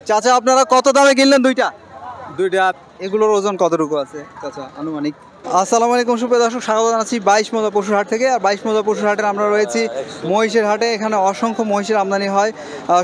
চাচা আপনারা কত দামে কিনলেন দুইটা? দুইটা এগুলোর ওজন কতটুকু আছে চাচা আনুমানিক? আসসালামু আলাইকুম সুপ্রিয় দর্শক, স্বাগত জানাচ্ছি 22 মৌজা পশুর হাট থেকে। আর 22 মৌজা পশুর হাটে আমরা রয়েছি মহিষের হাটে। এখানে অসংখ্য মহিষের আমদানি হয়,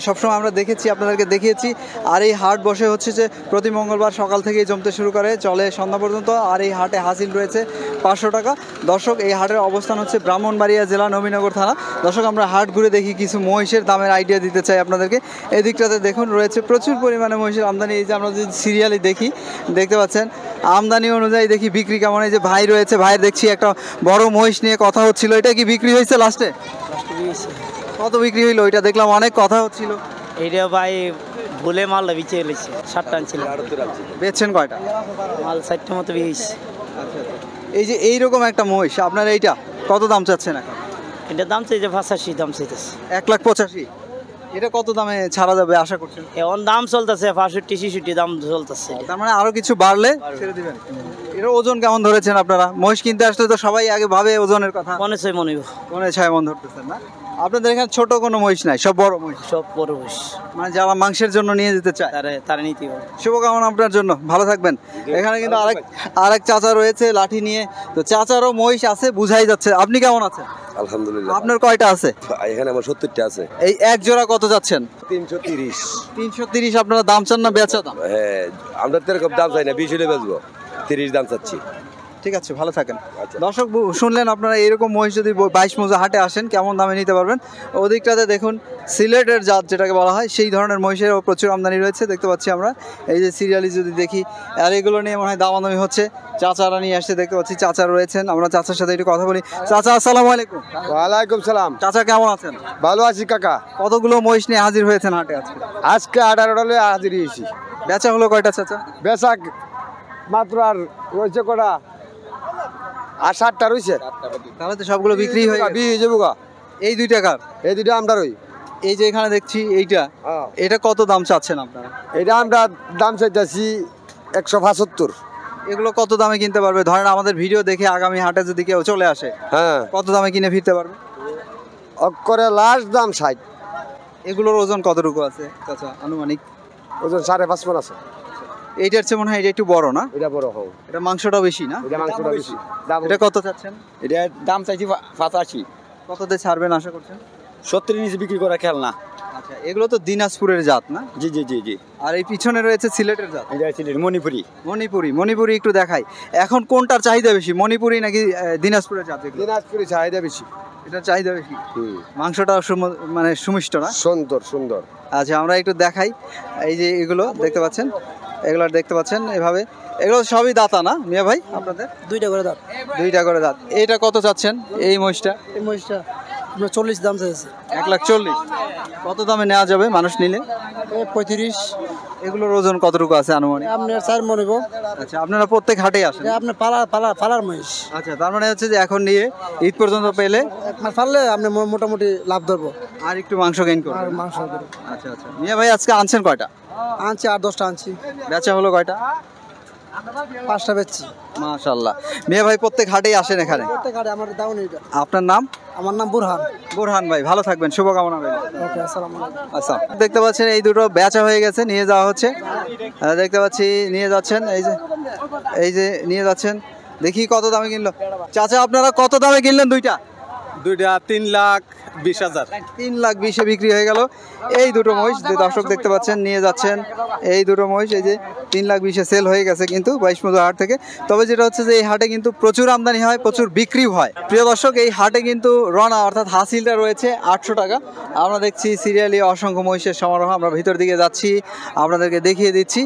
সবসময় আমরা দেখেছি, আপনাদেরকে দেখিয়েছি। আর এই হাট বসে হচ্ছে যে প্রতি মঙ্গলবার সকাল থেকেই জমতে শুরু করে, চলে সন্ধ্যা পর্যন্ত। আর এই হাটে হাসিল রয়েছে 500 টাকা। দর্শক, এই হাটের অবস্থান হচ্ছে ব্রাহ্মণবাড়িয়া জেলা, নবীনগর থানা। দর্শক, আমরা হাট ঘুরে দেখি, কিছু মহিষের দামের আইডিয়া দিতে চাই আপনাদেরকে। এই দিকটাতে দেখুন রয়েছে প্রচুর পরিমাণে মহিষের আমদানি। এই যে আমরা যদি সিরিয়ালি দেখি, দেখতে পাচ্ছেন আমদানি অনুযায়ী দেখি বিক্রি কেমন। এই যে ভাই রয়েছে, ভাইয়ের দেখছি একটা বড় মহিষ নিয়ে কথা হচ্ছিল, এটা কি বিক্রি হয়েছে লাস্টে? কত বিক্রি হইলো? ওইটা দেখলাম অনেক কথা হচ্ছিল। এইটা ভাই ভুলে মাল বিচে এলেছে, 7টা আনছিল। বেচছেন কয়টা? মাল 4টার মতো বিয়েছে। এই যে এইরকম একটা মহিষ আপনার, এইটা কত দাম চাচ্ছেন এখন? এটার দাম চাইছে 85 দাম চাইতেছে। 1,85,000। এটা কত দামে ছাড়া যাবে আশা করছেন? এখন দাম চলতেছে 65-66 দাম চলতেছে। তার মানে আরো কিছু বাড়লে ছেড়ে দিবেন। এর ওজন কেমন ধরেছেন আপনারা? মহিষ কিনতে আসলে তো সবাই আগে ভাবে ওজনের কথা। মনে ছয় মনে মনে 6 মণ ধরতেছেন না? আপনাদের এখানে ছোট কোনো মহিষ নাই, সব বড় মহিষ? সব বড় বয়স, মানে যারা মাংসের জন্য নিয়ে যেতে চায় তারা নিতে হবে। শুভকামনা আপনার জন্য, ভালো থাকবেন। এখানে কিন্তু আরেক চাচা রয়েছে লাঠি নিয়ে। তো চাচারও মহিষ আছে, বুঝাই যাচ্ছে। আপনি কেমন আছেন? আলহামদুলিল্লাহ। আপনার কয়টা আছে? এখানে আমার 70টা আছে। এই এক জোড়া কত যাচ্ছেন? 330। 330 আপনারা দাম চান না বেচা দাম? হ্যাঁ, আমরা তো এরকম দাম চাই না, 20 হলে বেচবো, 30 দাম চাচ্ছি। ঠিক আছে, ভালো থাকেন। দর্শক শুনলেন আপনারা, এরকম মহিষ যদি 22 মৌজা হাটে আসেন কেমন দামে নিতে পারবেন। ওদিকটাতে দেখুন সিলেটের জাত যেটাকে বলা হয়, সেই ধরনের মহিষেরও প্রচুর আমদানি রয়েছে, দেখতে পাচ্ছি আমরা। এই যে সিরিয়ালি যদি দেখি, আর এগুলো নিয়ে মনে হয় দামাদামি হচ্ছে। চাচারা নিয়ে আসছে, দেখতে পাচ্ছি চাচা রয়েছেন। আমরা চাচার সাথে একটু কথা বলি। চাচা আসসালামু আলাইকুম। ওয়ালাইকুম সালাম। চাচা কেমন আছেন? ভালো আছি কাকা। কতগুলো মহিষ নিয়ে হাজির হয়েছেন হাটে আজকে? আজকে 18টা হাজির হয়েছি। বেচা হলো কয়টা চাচা? বেচাক মাত্র আর রয়েছে কটা, আর 7টা রয়েছে। তাহলে তো সবগুলো বিক্রি হয়ে গেছে। বিয়ে যাবো গা। এই 2 টাকার? এই দুইটা আমরা রই। এই যে এখানে দেখছি এইটা, এটা কত দাম চাচ্ছেন আপনারা? এটা আমরা দাম চাইতেছি 175। এগুলো কত দামে কিনতে পারবে? ধরেন আমাদের ভিডিও দেখে আগামী হাটে যদি কেউ চলে আসে, হ্যাঁ, কত দামে কিনে ফিরতে পারবে? অক্ষরে লাস্ট দাম 60। এগুলোর ওজন কতটুকু আছে চাচা আনুমানিক? ওজন 5.5 মণ আছে। এইটার চেয়ে মনে হয় এটা একটু বড় না? এটা বড় হোক, এটা মাংসটা বেশি না? এটা মাংসটা বেশি। এটা কত চাচ্ছেন? এটা দাম চাইছি 85। কততে ছাড়বেন আশা করছেন? 70 নিচে বিক্রি করা খেল না। আচ্ছা, এগুলো তো দিনাজপুরের জাত না? জি জি জি জি। আর এই পিছনে রয়েছে সিলেটের জাত। এটা সিলেট মণিপুরি। মণিপুরি একটু দেখাই। এখন কোনটার চাহিদা বেশি, মণিপুরি নাকি দিনাজপুরের জাত? দিনাজপুরি চাহিদা বেশি। এটা চাহিদা বেশি। মাংসটা মানে সুমিষ্ট না? সুন্দর সুন্দর। আচ্ছা, আমরা একটু দেখাই। এই যে এগুলো দেখতে পাচ্ছেন, এগুলো দেখতে পাচ্ছেন এভাবে। এগুলো সবই দাতা না মিয়া ভাই আপনাদের? 2টা করে দাম। 2টা করে দাঁত। এইটা কত চাচ্ছেন এই মহিষটা? এই মহিষটা 40 দাম চাইছে। 1,40,000। কত দামে নেওয়া যাবে মানুষ নিলে? 35। এগুলোর ওজন কতটুকু আছে আনুমানিক? আপনার 4 মণ হইব। আচ্ছা, আপনারা প্রত্যেক হাটেই আসেন? আপনার পালার মহিষ। আচ্ছা, তার মানে হচ্ছে যে এখন নিয়ে ঈদ পর্যন্ত পেলে একমাস পারলে আপনি মোটামুটি লাভ ধরবো, আর একটু মাংস গেইন করবেন। আর মাংস ধরবো। আচ্ছা আচ্ছা, মিয়া ভাই আজকে আনছেন কয়টা? আনছি 8-10টা আনছি। বেচা হলো কয়টা? 5টা বেচছি। মাশাআল্লাহ। মিয়া ভাই প্রত্যেক হাটেই আসেন এখানে? প্রত্যেক হাটে আমার দাও নেই। আপনার নাম? আমার নাম বুরহান। বুরহান ভাই, ভালো থাকবেন, শুভকামনা রইল। ওকে, আসসালামু আলাইকুম। আচ্ছা, দেখতে পাচ্ছেন এই দুটো বেচা হয়ে গেছে, নিয়ে যাওয়া হচ্ছে। দেখতে পাচ্ছি নিয়ে যাচ্ছেন, এই যে নিয়ে যাচ্ছেন। দেখি কত দামে কিনলো চাচা। আপনারা কত দামে কিনলেন দুইটা? 3,20,000। 3,20,000 বিক্রি হয়ে গেল। এই দুটো মহিষ যে দর্শক দেখতে পাচ্ছেন নিয়ে যাচ্ছেন, এই দুটো মহিষ এই যে 3,20,000 সেল হয়ে গেছে কিন্তু 22 মৌজা হাট থেকে। তবে যেটা হচ্ছে যে এই হাটে কিন্তু প্রচুর আমদানি হয়, প্রচুর বিক্রিও হয়। প্রিয় দর্শক, এই হাটে কিন্তু রনা অর্থাৎ হাসিলটা রয়েছে 800 টাকা। আমরা দেখছি সিরিয়ালি অসংখ্য মহিষের সমারোহ। আমরা ভিতর দিকে যাচ্ছি, আপনাদেরকে দেখিয়ে দিচ্ছি।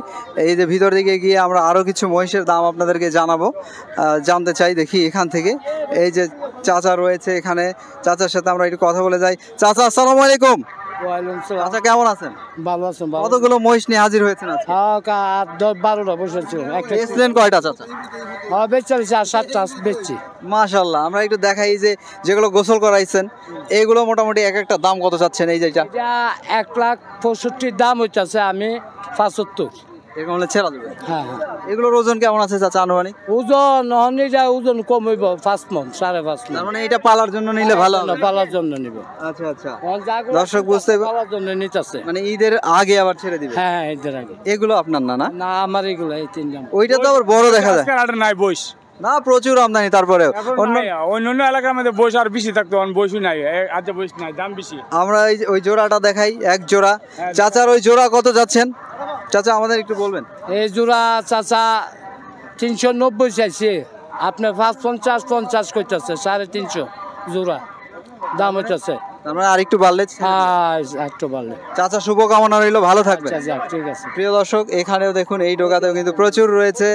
এই যে ভিতর দিকে গিয়ে আমরা আরও কিছু মহিষের দাম আপনাদেরকে জানতে চাই। দেখি এখান থেকে এই যে চাচা রয়েছে এখানে, চাচার সাথে আমরা একটু কথা বলে যাই। চাচা আসসালামু আলাইকুম। ওয়ালাইকুম সালাম। চাচা কেমন আছেন? ভালো আছেন? কতগুলো মহিষ নিয়ে হাজির হয়েছেন আজকে? 10-12টা বসেছিল। বেচলেন কয়টা চাচা? বেচছি আর 7টা বেচছি। মাশাআল্লাহ। আমরা একটু দেখাই যে যেগুলো গোসল করাইছেন, এইগুলো মোটামুটি এক একটা দাম কত চাচ্ছেন? এই যেটা 1,65,000 দাম হইতেছে, আমি 75। এরকম হলে ছেড়া দেবে। হ্যাঁ হ্যাঁ এগুলোর ওজন কেমন আছে চাচা আনুমানিক? ওজন এটা ওজন কম হইব 5 মণ 5.5 তার মণ মানে এটা পালার জন্য নিলে ভালো হবে। পালার জন্য নিব। আচ্ছা আচ্ছা, দর্শক দর্শক বুঝতে পালার জন্য নিতেছে। মানে ঈদের আগে আবার ছেড়ে দিবে। হ্যাঁ এদের আগে। এগুলো আপনার না? না না আমার এগুলো এই তিনজন। ওইটা তো আবার বড় দেখা যায়। আজকের হাটে নাই বইস না প্রচুর আমদানি, তারপরেও অন্য এলাকার মধ্যে বইস আর বেশি থাকতো, বইসই নাই, আজ বইস নাই, দাম বেশি। আমরা ওই জোড়াটা দেখাই, এক জোড়া। চাচার ওই জোড়া কত যাচ্ছেন চাচা আমাদের একটু বলবেন? এই জোড়া চাচা 390 চাইছে, আপনার 550 50 কইতাছে, 350 জোড়া দাম হইতাছে। আমরা আরেকটু বাড়লে হ্যাঁ একটু বললে। চাচা শুভকামনা রইল, ভালো থাকবেন। আচ্ছা ঠিক আছে। প্রিয় দর্শক, এখানেও দেখুন এই ডোকাতেও কিন্তু প্রচুর রয়েছে,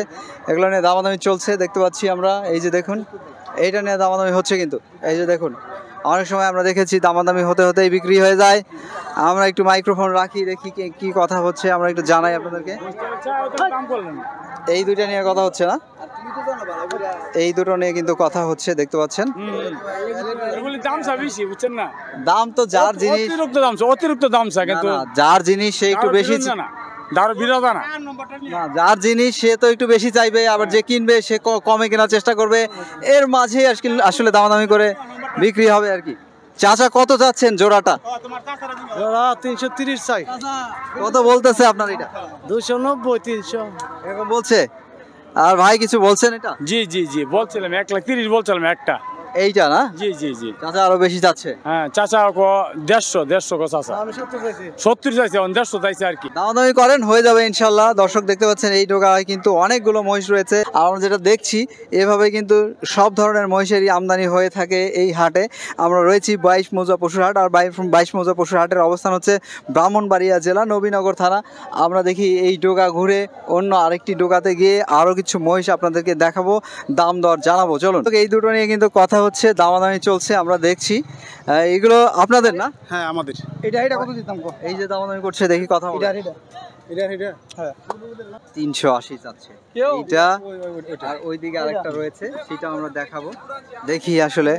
এগুলো নিয়ে দামাদামি চলছে দেখতে পাচ্ছি আমরা। এই যে দেখুন এইটা নিয়ে দামাদামি হচ্ছে, কিন্তু এই যে দেখুন অনেক সময় আমরা দেখেছি দামাদামি হতে হতেই বিক্রি হয়ে যায়। আমরা একটু মাইক্রোফোন রাখি, দেখি কি কথা হচ্ছে, আমরা একটু জানাই আপনাদেরকে। এই দুইটা নিয়ে কথা হচ্ছে না, এই দুটো নিয়ে কিন্তু কথা হচ্ছে দেখতে পাচ্ছেন। দাম তো যার জিনিস অতিরিক্ত দাম কিন্তু না, যার জিনিস সে একটু বেশি, না যার জিনিস সে তো একটু বেশি চাইবে, আবার যে কিনবে সে কমে কেনার চেষ্টা করবে। এর মাঝে আসলে দামাদামি করে বিক্রি হবে আর কি। চাচা কত যাচ্ছেন জোড়াটা? 330 চাই। কত বলতেছে আপনার এটা? 290 300 এরকম বলছে। আর ভাই কিছু বলছেন এটা? জি জি জি বলছিলাম 1,30,000 বলছিলাম একটা। এইটা না? জি জি জি চাচা আরো বেশি যাচ্ছে। হ্যাঁ চাচা কো 150 কো চাচা 70 চাইছে, 150 চাইছে আর কি। দামাদামি করেন, হয়ে যাবে ইনশাল্লাহ। দর্শক দেখতে পাচ্ছেন এই ডোকায় কিন্তু অনেকগুলো মহিষ রয়েছে। আর আমরা যেটা দেখছি এভাবে কিন্তু সব ধরনের মহিষেরই আমদানি হয়ে থাকে এই হাটে। আমরা রয়েছি 22 মৌজা পশুর হাট, আর 22 মৌজা পশুর হাটের অবস্থান হচ্ছে ব্রাহ্মণবাড়িয়া জেলা নবীনগর থানা। আমরা দেখি এই ডোকা ঘুরে অন্য আরেকটি ডোকাতে গিয়ে আরও কিছু মহিষ আপনাদেরকে দেখাবো, দাম দর জানাবো। চলুন, এই দুটো নিয়ে কিন্তু কথা হচ্ছে, দামাদামি চলছে, আমরা দেখছি। এগুলো আপনাদের না? হ্যাঁ আমাদের। এটা কত দিতাম? এই যে দামাদামি করছে, দেখি কথা বলে। হ্যাঁ 380 চাচ্ছে এটা, আর ওইদিকে আরেকটা রয়েছে সেটা আমরা দেখাবো। দেখি আসলে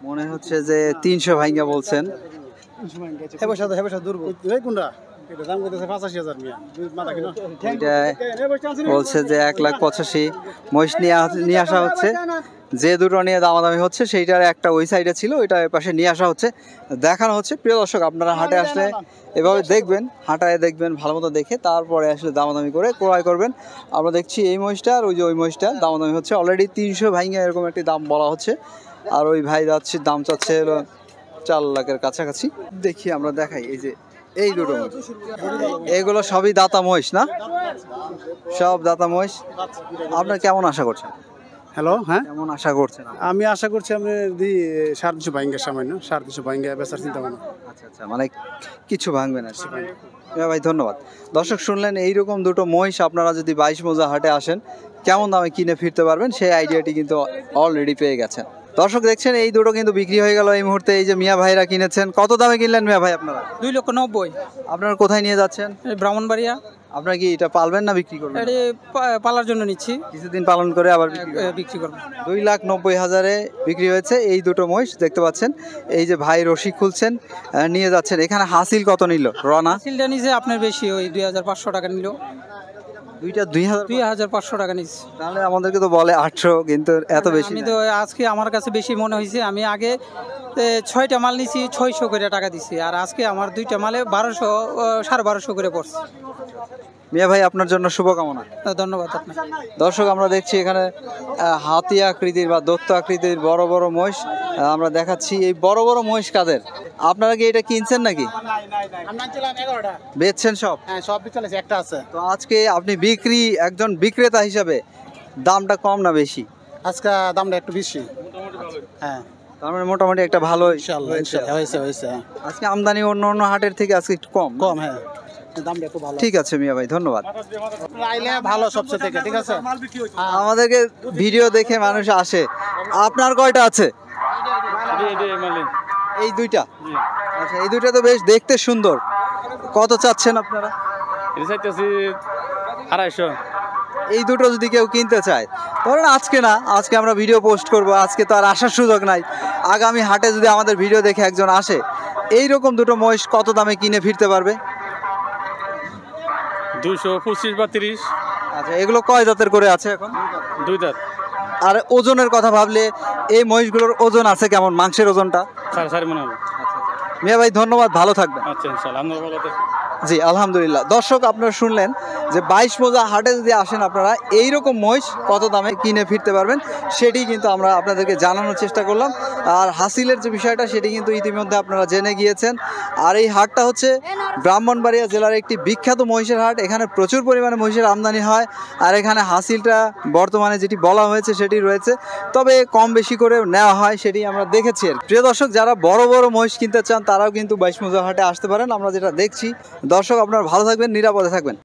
মনে হচ্ছে যে 300 ভাঙ্গা বলছেন। এটা বলছে যে 1,85,000 মহিষ নিয়ে আসা হচ্ছে। যে দুটো নিয়ে দামাদামি হচ্ছে সেইটার একটা ওই সাইডে ছিল, ওইটা এর পাশে নিয়ে আসা হচ্ছে, দেখানো হচ্ছে। প্রিয় দর্শক, আপনারা হাটে আসলে এভাবে দেখবেন, হাটায় দেখবেন, ভালো মতো দেখে তারপরে আসলে দামাদামি করে ক্রয় করবেন। আমরা দেখছি এই মহিষটা আর ওই যে ওই মহিষটা দামাদামি হচ্ছে, অলরেডি 300 ভাঙ্গা এরকম একটি দাম বলা হচ্ছে। আর ওই ভাই যাচ্ছে দাম চাচ্ছে হলো 4 লাখের কাছাকাছি। দেখি আমরা দেখাই, এই যে এই দুটো মহিষ, এগুলো সবই দাতা মহিষ না? সব দাতা মহিষ। আপনার কেমন আশা করছেন? হ্যালো, হ্যাঁ কেমন আশা করছেন? আমি আশা করছি আপনি 250 ভাঙ্গা, সামান্য 250 ভাঙ্গা বেচার চিন্তা ভাবনা। আচ্ছা আচ্ছা, মানে কিছু ভাঙবে না। ভাই ধন্যবাদ। দর্শক শুনলেন, এইরকম দুটো মহিষ আপনারা যদি 22 মৌজা হাটে আসেন কেমন দামে কিনে ফিরতে পারবেন সেই আইডিয়াটি কিন্তু অলরেডি পেয়ে গেছেন। দর্শক দেখছেন এই দুটো কিন্তু বিক্রি হয়ে গেল এই মুহূর্তে। এই যে মিয়া ভাইরা কিনেছেন, কত দামে কিনলেন মিয়া ভাই আপনারা? 2,90,000। আপনারা কোথায় নিয়ে যাচ্ছেন? ব্রাহ্মণবাড়িয়া। আপনারা কি এটা পালবেন না বিক্রি করবেন? এটি পালার জন্য নিচ্ছি, কিছুদিন পালন করে আবার বিক্রি করবো। 2,90,000-এ বিক্রি হয়েছে এই দুটো মহিষ দেখতে পাচ্ছেন। এই যে ভাই রশি খুলছেন, নিয়ে যাচ্ছেন। এখানে হাসিল কত নিল? রনা হাসিলটা নিচে আপনার বেশি, ওই 2,500 টাকা নিল। দুইটা 2,500 টাকা নিচ্ছে। তাহলে আমাদেরকে তো বলে 800, কিন্তু এত বেশি আমি তো আজকে আমার কাছে বেশি মনে হয়েছে। আমি আগে 6টা মাল নিছি 600 করে টাকা দিছি, আর আজকে আমার 2টা মালে 1200 1250 করে পড়ছে। মিয়া ভাই আপনার জন্য শুভকামনা। ধন্যবাদ আপনাকে। দর্শক আমরা দেখছি এখানে হাতি আকৃতির বা দত্ত আকৃতির বড় বড় মহিষ আমরা দেখাচ্ছি। এই বড় বড় মহিষ কাদের? আপনারা কি এটা কিনছেন নাকি বেচছেন? সব? হ্যাঁ সব চলেছে, একটা আছে। তো আজকে আপনি একজন বিক্রেতা হিসাবে দামটা কম না বেশি? আজকে দামটা একটু বেশি। হ্যাঁ তার মানে মোটামুটি একটা ভালো ইনশাআল্লাহ হয়েছে। আজকে আমদানি অন্য হাটের থেকে আজকে একটু কম। হ্যাঁ দামটা একটু ভালো। ঠিক আছে মিয়া ভাই, ধন্যবাদ। আইলে ভালো সবচেয়ে থেকে, ঠিক আছে। আমাদেরকে ভিডিও দেখে মানুষ আসে। আপনার কয়টা আছে? এই দুইটা। আচ্ছা, এই দুইটা তো বেশ দেখতে সুন্দর। কত চাচ্ছেন আপনারা? 250। এই দুটো যদি কেউ কিনতে চায়, ধরেন আজকে না, আজকে আমরা ভিডিও পোস্ট করব, আজকে তো আর আসার সুযোগ নাই, আগামী হাটে যদি আমাদের ভিডিও দেখে একজন আসে, এই রকম দুটো মহিষ কত দামে কিনে ফিরতে পারবে? 225 বা 30। আচ্ছা, এগুলো কয় জাতের করে আছে এখন? 2 দাঁত। আর ওজনের কথা ভাবলে এই মহিষগুলোর ওজন আছে কেমন, মাংসের ওজনটা? 4.5 মনে হবে। মিয়া ভাই ধন্যবাদ, ভালো থাকবেন। আচ্ছা ইনশাআল্লাহ, আপনারা ভালো থাকবেন। জি আলহামদুলিল্লাহ। দর্শক আপনারা শুনলেন যে 22 মৌজা হাটে যদি আসেন আপনারা এইরকম মহিষ কত দামে কিনে ফিরতে পারবেন সেটি কিন্তু আমরা আপনাদেরকে জানানোর চেষ্টা করলাম। আর হাসিলের যে বিষয়টা সেটি কিন্তু ইতিমধ্যে আপনারা জেনে গিয়েছেন। আর এই হাটটা হচ্ছে ব্রাহ্মণবাড়িয়া জেলার একটি বিখ্যাত মহিষের হাট। এখানে প্রচুর পরিমাণে মহিষের আমদানি হয়। আর এখানে হাসিলটা বর্তমানে যেটি বলা হয়েছে সেটি রয়েছে, তবে কম বেশি করে নেওয়া হয় সেটি আমরা দেখেছি। আর প্রিয় দর্শক, যারা বড় বড় মহিষ কিনতে চান তারাও কিন্তু 22 মৌজা হাটে আসতে পারেন। আমরা যেটা দেখছি, দর্শক আপনারা ভালো থাকবেন, নিরাপদে থাকবেন।